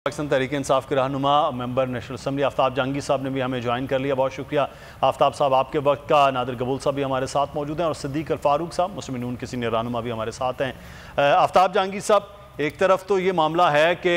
पाकिस्तान तहरीक इंसाफ के रहनुमा member national assembly Aftab Jahangir साहब ने भी हमें ज्वाइन कर लिया। बहुत शुक्रिया आफ्ताब साहब आपके वक्त का। नादिर कबूल साहब भी हमारे साथ मौजूद हैं और सिद्दीक अल फारूक साहब मुस्लिम नून के सीनियर रहनुमा भी हमारे साथ हैं। आफ्ताब जहांगीर साहब, एक तरफ तो ये मामला है कि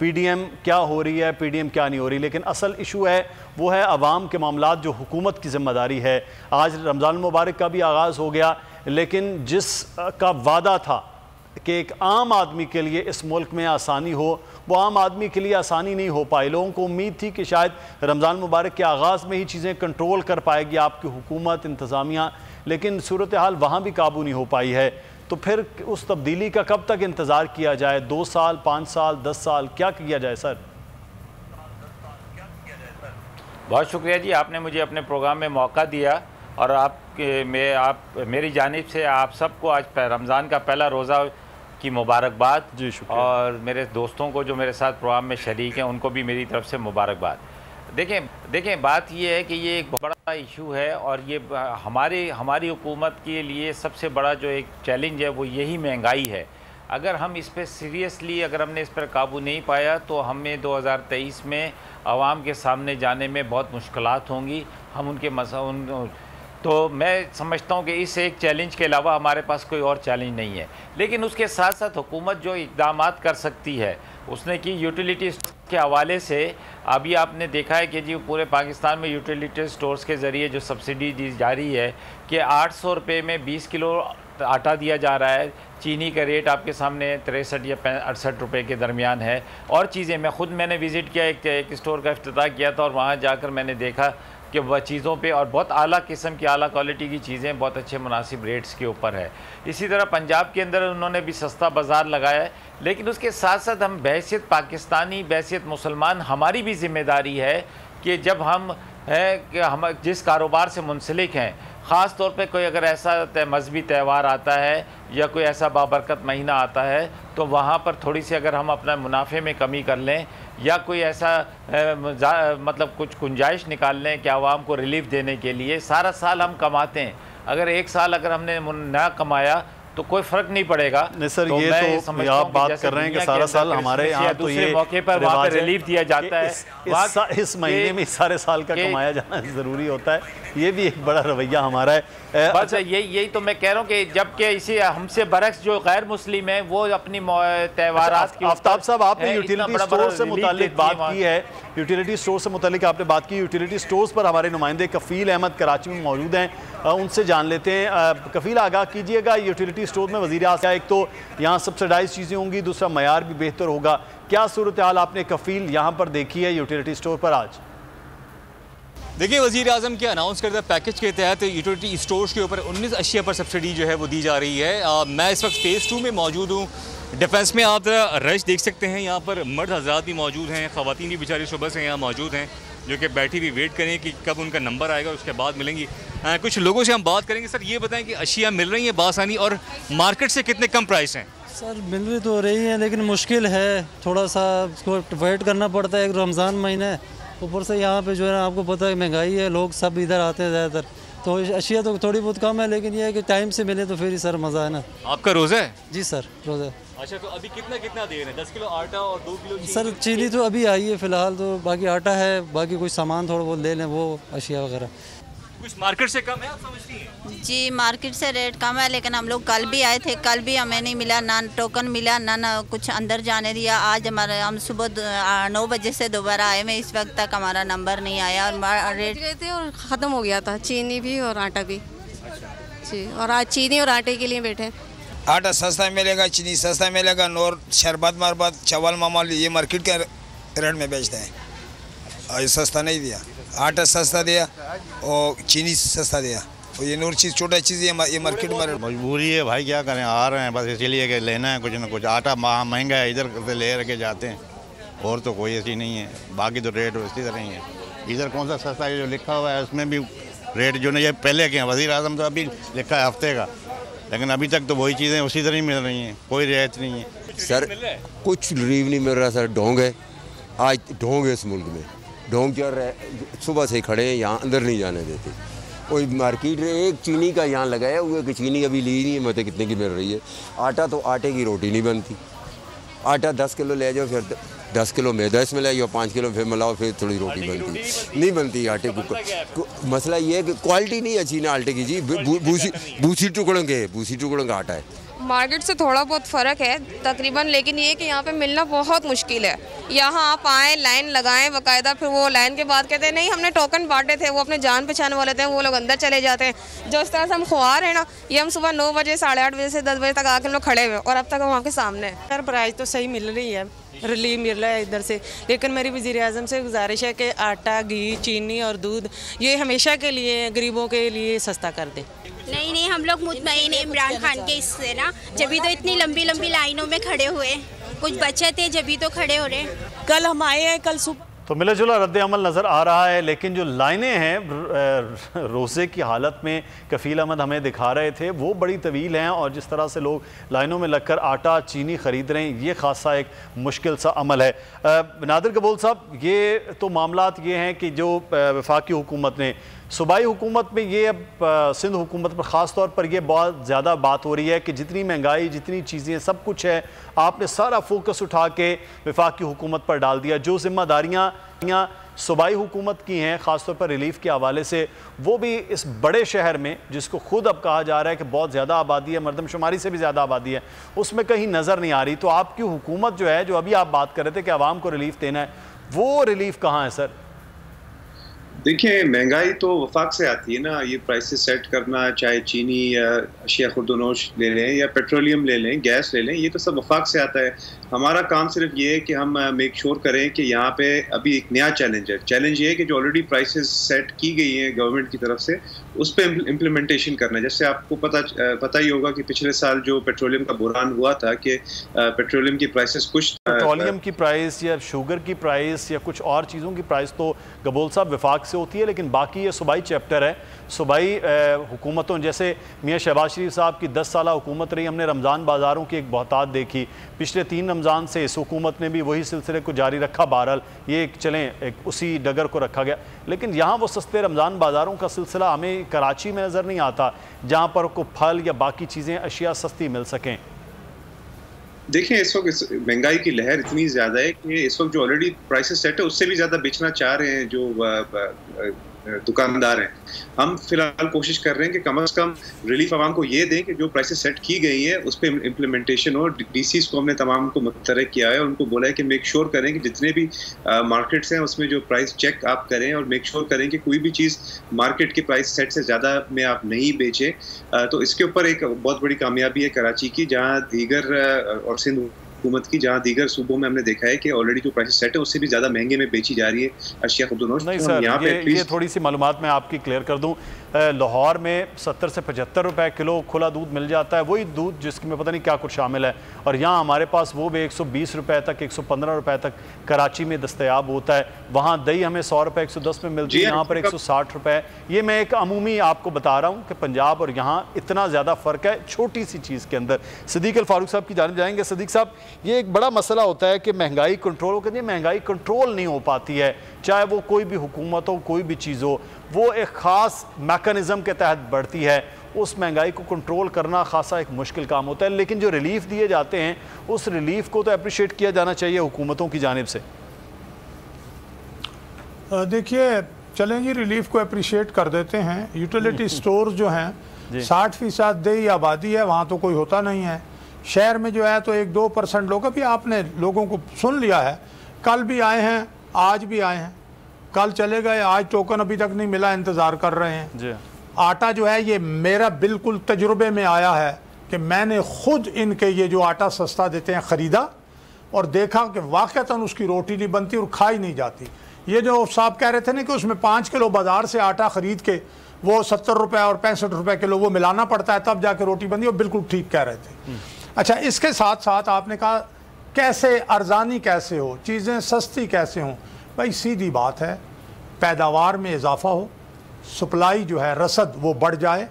PDM क्या हो रही है, PDM क्या नहीं हो रही, लेकिन असल इशू है वो है अवाम के मामलात जो हुकूमत की ज़िम्मेदारी है। आज रमज़ान मुबारक का भी आगाज़ हो गया, लेकिन जिस का वादा था कि एक आम आदमी के लिए इस मुल्क में आसानी हो, वो आम आदमी के लिए आसानी नहीं हो पाई। लोगों को उम्मीद थी कि शायद रमज़ान मुबारक के आगाज़ में ही चीज़ें कंट्रोल कर पाएगी आपकी हुकूमत, इंतज़ामिया, लेकिन सूरत हाल वहाँ भी काबू नहीं हो पाई है। तो फिर उस तब्दीली का कब तक इंतज़ार किया जाए? 2 साल, 5 साल, 10 साल, क्या किया जाए सर? बहुत शुक्रिया जी, आपने मुझे अपने प्रोग्राम में मौका दिया और मेरी जानिब से आप सबको आज रमज़ान का पहला रोज़ा की मुबारकबाद जी। शुक्रिया। और मेरे दोस्तों को जो मेरे साथ प्रोग्राम में शरीक हैं उनको भी मेरी तरफ से मुबारकबाद। देखें बात ये है कि ये एक बड़ा इशू है और ये हमारी हुकूमत के लिए सबसे बड़ा जो एक चैलेंज है वो यही महंगाई है। अगर हम इस पर सीरियसली हमने इस पर काबू नहीं पाया तो हमें 2023 में आवाम के सामने जाने में बहुत मुश्किलात होंगी। हम तो मैं समझता हूँ कि इस एक चैलेंज के अलावा हमारे पास कोई और चैलेंज नहीं है। लेकिन उसके साथ साथ हुकूमत जो इक़दामात कर सकती है उसने की यूटिलिटी के हवाले से अभी आपने देखा है कि जी पूरे पाकिस्तान में यूटिलिटी स्टोर्स के ज़रिए जो सब्सिडी दी जा रही है कि 800 रुपये में 20 किलो आटा दिया जा रहा है। चीनी का रेट आपके सामने 63 या 68 रुपये के दरमियान है। और चीज़ें मैंने विज़िट किया, एक स्टोर का इफ्तिताह किया था और वहाँ जाकर मैंने देखा कि वह चीज़ों पे और बहुत आला किस्म की आला क्वालिटी की चीज़ें बहुत अच्छे मुनासिब रेट्स के ऊपर है। इसी तरह पंजाब के अंदर उन्होंने भी सस्ता बाज़ार लगाया है। लेकिन उसके साथ साथ हम बहैसियत पाकिस्तानी, बहैसियत मुसलमान, हमारी भी ज़िम्मेदारी है कि जब हम जिस कारोबार से मुंसलिक हैं, ख़ास तौर पे कोई अगर ऐसा मजहबी त्यौहार आता है या कोई ऐसा बाबरकत महीना आता है तो वहाँ पर थोड़ी सी अगर हम अपना मुनाफे में कमी कर लें या कोई ऐसा मतलब कुछ गुंजाइश निकाल लें कि आवाम को रिलीफ देने के लिए। सारा साल हम कमाते हैं, अगर एक साल अगर हमने ना कमाया तो कोई फ़र्क नहीं पड़ेगा। नहीं सर, तो ये तो आप बात कर रहे हैं कि सारा साल हमारे यहाँ तो ये मौके पर वहाँ पर रिलीफ दिया जाता है। इस महीने में सारे साल का कमाया जाना ज़रूरी होता है, ये भी एक बड़ा रवैया हमारा है। बस यही तो मैं कह रहा हूँ कि जबकि इसी हमसे बरक्स जो गैर मुस्लिम है वो अपनी त्यौहारात की। आफ्ताब साहब, आपने यूटिलिटी स्टोर से मुतालिक बात की है, यूटिलिटी स्टोर से मुतालिक आपने बात की। यूटिलिटी स्टोर्स पर हमारे नुमाइंदे कफ़ील अहमद कराची में मौजूद हैं, उनसे जान लेते हैं। कफ़ील, आगाह कीजिएगा, यूटिलिटी स्टोर में वज़ीर आज़म, एक तो यहाँ सब्सिडाइज चीज़ें होंगी, दूसरा मयार भी बेहतर होगा, क्या सूरत हाल आपने कफ़ील यहाँ पर देखी है यूटिलिटी स्टोर पर आज? देखिए, वज़ीर आज़म के अनाउंस करदा पैकेज के तहत यूटिलिटी स्टोर्स के ऊपर 19 अशिया पर सब्सिडी जो है वो दी जा रही है। मैं इस वक्त फ़ेज़ 2 में मौजूद हूँ। डिफेंस में आप रश देख सकते हैं, यहाँ पर मर्द हज़रात भी मौजूद हैं, ख़वातीन भी बेचारी सुबह से यहाँ मौजूद हैं जो कि बैठी हुई वेट करें कि कब उनका नंबर आएगा, उसके बाद मिलेंगी। कुछ लोगों से हम बात करेंगे। सर, ये बताएं कि अशिया मिल रही हैं बासानी और मार्केट से कितने कम प्राइस हैं? सर, मिल रही तो रही है लेकिन मुश्किल है, थोड़ा सा उसको वेट करना पड़ता है। एक रमज़ान महीना है, ऊपर से यहाँ पे जो है ना आपको पता है महंगाई है, लोग सब इधर आते हैं ज़्यादातर, तो अशिया तो थोड़ी बहुत कम है, लेकिन ये है कि टाइम से मिले तो फिर ही सर मज़ा है ना। आपका रोज़ा है? जी सर, रोज़ा। अच्छा, तो अभी कितना दे रहे हैं? 10 किलो आटा और 2 किलो चीनी? सर, चीनी तो अभी आई है फ़िलहाल, तो बाकी आटा है, बाकी कुछ सामान थोड़ा बहुत ले लें, वो अशिया वगैरह कुछ मार्केट से कम है, आप समझती हैं? जी, मार्केट से रेट कम है, लेकिन हम लोग कल भी आए थे, कल भी हमें नहीं मिला, ना टोकन मिला, ना कुछ अंदर जाने दिया। आज हम सुबह 9 बजे से दोबारा आए में, इस वक्त तक हमारा नंबर नहीं आया और रेट गए थे और ख़त्म हो गया था, चीनी भी और आटा भी। जी, और आज चीनी और आटे के लिए बैठे। आटा सस्ता मिलेगा, चीनी सस्ता मिलेगा, और शरबत मरबत चावल मामल ये मार्केट के रेट में बेचते हैं और ये सस्ता नहीं दिया। आटा सस्ता दिया और चीनी सस्ता दिया और ये नूर चीज़ छोटा चीज़ ये मार्केट में मजबूरी है भाई, क्या करें, आ रहे हैं बस इसलिए कि लेना है कुछ ना कुछ। आटा महंगा है, इधर से ले के जाते हैं, और तो कोई ऐसी नहीं है। बाकी तो रेट उसी तरह ही है। इधर कौन सा सस्ता है जो लिखा हुआ है उसमें भी रेट जो नहीं, ये पहले के हैं। वज़ीर आज़म तो अभी लिखा है हफ्ते का, लेकिन अभी तक तो वही चीज़ें उसी तरह ही मिल रही हैं, कोई रियायत नहीं है। सर, कुछ रिलीफ नहीं मिल रहा सर। ढोंग है, आज ढोंग है इस मुल्क में, ढोंग चल रहा है, सुबह से खड़े हैं, यहाँ अंदर नहीं जाने देते। कोई मार्केट एक चीनी का यहाँ लगाया हुआ है कि चीनी अभी ली नहीं है, मतलब कितने की मिल रही है। आटा तो आटे की रोटी नहीं बनती, आटा 10 किलो ले जाओ फिर 10 किलो मैदा इसमें लाई और 5 किलो फिर मिलाओ, फिर थोड़ी रोटी बनती नहीं बनती आटे को। मसला ये है कि क्वालिटी नहीं अच्छी ना आटे की जी, भूसी टुकड़ों का आटा है। मार्केट से थोड़ा बहुत फ़र्क है तकरीबन, लेकिन ये कि यहाँ पे मिलना बहुत मुश्किल है। यहाँ आप आएँ, लाइन लगाएं बाकायदा, फिर वो लाइन के बाद कहते हैं नहीं हमने टोकन बांटे थे, वो अपने जान पहचान वाले थे, वो लोग अंदर चले जाते हैं। जो इस तरह से हम ख्वार हैं ना, ये हम सुबह 9 बजे 8:30 बजे से 10 बजे तक आके हम लोग खड़े हुए और अब तक हम वहाँ के सामने हैं। यार प्राइस तो सही मिल रही है, रिलीफ मिल रहा है इधर से, लेकिन मेरी वज़ीर-ए-आज़म से गुजारिश है कि आटा, घी, चीनी और दूध ये हमेशा के लिए गरीबों के लिए सस्ता कर दे। नहीं, हम लोग मुतमईन हैं इमरान खान के इससे ना, जभी तो इतनी लंबी लंबी लाइनों में खड़े हुए, कुछ बचे थे जभी तो खड़े हो रहे। कल हम आए हैं, कल सुबह तो मिला जुला रद्द अमल नज़र आ रहा है, लेकिन जो लाइनें हैं रोज़े की हालत में कफ़ील अहमद हमें दिखा रहे थे वो बड़ी तवील हैं, और जिस तरह से लोग लाइनों में लगकर आटा चीनी ख़रीद रहे हैं ये खासा एक मुश्किल सा अमल है। नादिर कबूल साहब, ये तो मामलात ये हैं कि जो वफाकी हुकूमत ने, सूबाई हुकूमत में ये अब सिंध हुकूमत पर ख़ास तौर पर यह बहुत ज़्यादा बात हो रही है कि जितनी महंगाई, जितनी चीज़ें, सब कुछ है, आपने सारा फोकस उठा के वफाकी हुकूमत पर डाल दिया। जो जिम्मेदारियाँ सूबाई हुकूमत की हैं ख़ास तौर पर रिलीफ के हवाले से, वो भी इस बड़े शहर में जिसको खुद अब कहा जा रहा है कि बहुत ज़्यादा आबादी है, मरदमशुमारी से भी ज़्यादा आबादी है, उसमें कहीं नज़र नहीं आ रही। तो आपकी हुकूमत जो है, जो अभी आप बात कर रहे थे कि आवाम को रिलीफ देना है, वो रिलीफ कहाँ है सर? देखिए, महंगाई तो वफाक से आती है ना, ये प्राइसेस सेट करना, चाहे चीनी या अशिया खुर्दनोश ले लें या पेट्रोलियम ले लें, गैस ले लें, ये तो सब वफाक से आता है। हमारा काम सिर्फ ये है कि हम मेक श्योर करें कि यहाँ पे अभी एक नया चैलेंज है। चैलेंज ये है कि जो ऑलरेडी प्राइसेस सेट की गई हैं गवर्नमेंट की तरफ से, उस पर इम्प्लीमेंटेशन करना है। जैसे आपको पता ही होगा कि पिछले साल जो पेट्रोलियम का बुरान हुआ था कि पेट्रोलियम की प्राइसेस कुछ, पेट्रोलियम की प्राइस या शुगर की प्राइस या कुछ और चीज़ों की प्राइस तो गबोल साहब वफाक से होती है, लेकिन बाकी ये सूबाई चैप्टर है। सूबाई हुकूमतों, जैसे मियाँ शहबाज शरीफ साहब की 10 साल हुकूमत रही, हमने रमज़ान बाज़ारों की एक बहुतात देखी। पिछले 3 रमज़ान से इस हुकूमत ने भी वही सिलसिले को जारी रखा। बहरहाल ये एक चलें, एक उसी डगर को रखा गया, लेकिन यहाँ वो सस्ते रमज़ान बाज़ारों का सिलसिला हमें कराची में नज़र नहीं आता, जहाँ पर को फल या बाकी चीज़ें, अशिया सस्ती मिल सकें। देखिए, इस वक्त महंगाई की लहर इतनी ज़्यादा है कि इस वक्त जो ऑलरेडी प्राइसेस सेट है उससे भी ज़्यादा बेचना चाह रहे हैं जो दुकानदार हैं। हम फिलहाल कोशिश कर रहे हैं कि कम से कम रिलीफ आवाम को ये दें कि जो प्राइसेस सेट की गई है उस पर इम्प्लीमेंटेशन हो। डीसीज को हमने तमाम को मुतरक किया है, उनको बोला है कि मेक श्योर करें कि जितने भी मार्केट्स हैं उसमें जो प्राइस चेक आप करें, और मेक श्योर करें कि कोई भी चीज़ मार्केट के प्राइस सेट से ज़्यादा में आप नहीं बेचें। तो इसके ऊपर एक बहुत बड़ी कामयाबी है कराची की, जहाँ दीगर और सिंध हुकूमत की, जहाँ दीगर सूबों में हमने देखा है कि ऑलरेडी जो प्राइस सेट है उससे भी ज़्यादा महंगे में बेची जा रही है अशिया खुर्दनोश। नहीं सर, ये थोड़ी सी मालूमात मैं आपकी क्लियर कर दूं। लाहौर में 70 से 75 रुपए किलो खुला दूध मिल जाता है, वही दूध जिसमें पता नहीं क्या कुछ शामिल है, और यहाँ हमारे पास वो भी 120 रुपए तक, 115 रुपए तक कराची में दस्तयाब होता है। वहाँ दही हमें 100 रुपए 110 में मिलती है, यहाँ पर 160 रुपए। ये मैं एक अमूमी आपको बता रहा हूँ कि पंजाब और यहाँ इतना ज़्यादा फ़र्क है छोटी सी चीज़ के अंदर। सिद्दीक अल फारूक साहब की जानिब जाएंगे। सिद्दीक साहब, ये एक बड़ा मसला होता है कि महंगाई कंट्रोल, कहते हैं महंगाई कंट्रोल नहीं हो पाती है, चाहे वो कोई भी हुकूमत हो, कोई भी चीज़ हो, वो एक ख़ास मैकेनिज़्म के तहत बढ़ती है। उस महंगाई को कंट्रोल करना खासा एक मुश्किल काम होता है, लेकिन जो रिलीफ दिए जाते हैं उस रिलीफ को तो अप्रिशिएट किया जाना चाहिए हुकूमतों की जानिब से। देखिए, चलें जी, रिलीफ को अप्रिशिएट कर देते हैं। यूटिलिटी स्टोर जो हैं 60% देही आबादी है, वहाँ तो कोई होता नहीं है। शहर में जो है तो 1-2% लोग, अभी आपने लोगों को सुन लिया है, कल भी आए हैं, आज भी आए हैं, कल चले गए, आज टोकन अभी तक नहीं मिला, इंतज़ार कर रहे हैं जी। आटा जो है, ये मेरा बिल्कुल तजुर्बे में आया है कि मैंने खुद इनके ये जो आटा सस्ता देते हैं ख़रीदा और देखा कि वाक़तन उसकी रोटी नहीं बनती और खाई नहीं जाती। ये जो साहब कह रहे थे ना कि उसमें 5 किलो बाज़ार से आटा ख़रीद के वो 70 रुपये और 65 रुपये किलो वो मिलाना पड़ता है, तब जाके रोटी बनती है। वो बिल्कुल ठीक कह रहे थे। अच्छा, इसके साथ साथ आपने कहा कैसे अर्ज़ानी कैसे हो, चीज़ें सस्ती कैसे हों। भाई सीधी बात है, पैदावार में इजाफा हो, सप्लाई जो है रसद वो बढ़ जाए।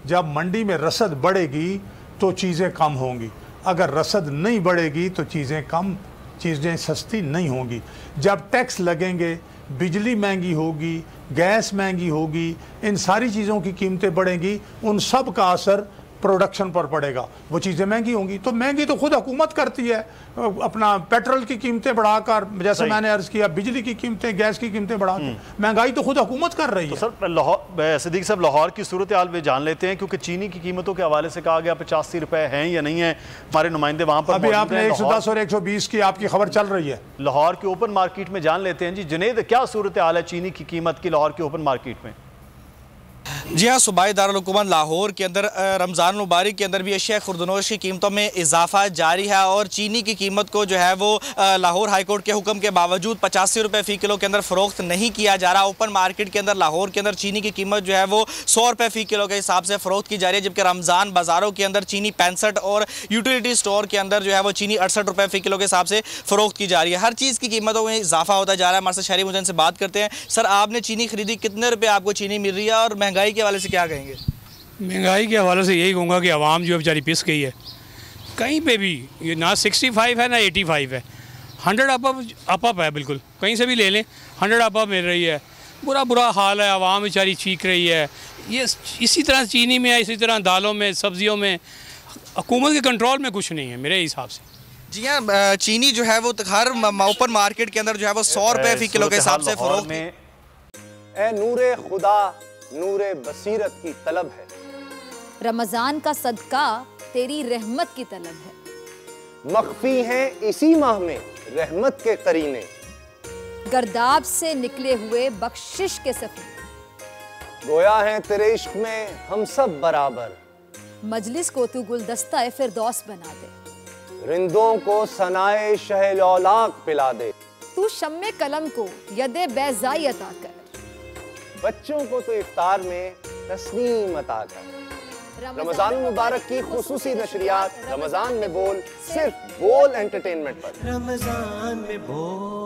जब मंडी में रसद बढ़ेगी तो चीज़ें कम होंगी, अगर रसद नहीं बढ़ेगी तो चीज़ें सस्ती नहीं होंगी। जब टैक्स लगेंगे, बिजली महंगी होगी, गैस महंगी होगी, इन सारी चीज़ों की कीमतें बढ़ेंगी, उन सब का असर प्रोडक्शन पर पड़ेगा, वो चीज़ें महंगी होंगी। तो महंगी तो खुद हुकूमत करती है, अपना पेट्रोल की कीमतें बढ़ाकर, जैसे मैंने अर्ज़ किया, बिजली की कीमतें, गैस की कीमतें बढ़ाकर, महंगाई तो खुद हुकूमत कर रही है। तो सर लाहौर, सिद्दीकी साहब, लाहौर की सूरत हाल भी जान लेते हैं, क्योंकि चीनी की कीमतों के हवाले से कहा गया 85 रुपए हैं या नहीं है। हमारे नुमाइंदे वहाँ पर अभी आपने 110 और 120 की आपकी खबर चल रही है। लाहौर के ओपन मार्केट में जान लेते हैं। जी जुनेद, क्या सूरत हाल है चीनी की कीमत की लाहौर के ओपन मार्केट में? जी हाँ, सूबाई दारुल हुकूमत लाहौर के अंदर रमज़ान मुबारक के अंदर भी अशिया खुर्दनोश की कीमतों में इजाफा जारी है और चीनी की कीमत को जो है वो लाहौर हाई कोर्ट के हुक्म के बावजूद 85 रुपये फ़ी किलो के अंदर फ़रोख्त नहीं किया जा रहा। ओपन मार्केट के अंदर लाहौर के अंदर चीनी की कीमत जो है वो 100 रुपये फ़ी किलो के हिसाब से फ़रोख्त की जा रही है, जबकि रमज़ान बाज़ारों के अंदर चीनी 65 और यूटिलिटी स्टोर के अंदर जो है वो चीनी 68 रुपये फ़ी किलो के हिसाब से फ़रोख्त की जा रही है। हर चीज़ की कीमतों में इजाफा होता जा रहा है। हमारे साथ शहरी मुजन से बात करते हैं। सर, आपने चीनी खरीदी, कितने रुपये आपको चीनी मिल रही है और महंगाई के हवाले से क्या कहेंगे? महंगाई के हवाले से यही कहूँगा कि आवाम जो बेचारी पिस गई है, कहीं पे भी ये ना 65 है ना 85 है, 100 अप है, बिल्कुल कहीं से भी ले लें 100 अप मिल रही है। बुरा हाल है, आवाम बेचारी चीख रही है। ये इसी तरह चीनी में है, इसी तरह दालों में, सब्जियों में, हुकूमत के कंट्रोल में कुछ नहीं है मेरे हिसाब से। जी हाँ, चीनी जो है वो हर ओपन मार्केट के अंदर जो है वो 100 रुपये फ़ी किलो के हिसाब से फ़रोख्त। ए नूरे खुदा नूरे बसीरत की तलब है, रमज़ान का सदका तेरी रहमत की तलब है। मख्फी हैं इसी माह में रहमत के करीने, गर्दाब से निकले हुए बख्शिश के सफीने, गोया हैं तेरे इश्क में हम सब बराबर, मजलिस को तू गुलदस्ता फिरदौस बना दे, रिंदों को सनाए शहलौलाक पिला दे, तू शम्मे कलम को यदे बैज़ाई अता कर, बच्चों को तो इफ्तार में तस्नीम अता कर। रमजान मुबारक की खुसूसी नशरियात रमजान में बोल, सिर्फ बोल एंटरटेनमेंट पर। रमजान में बोल।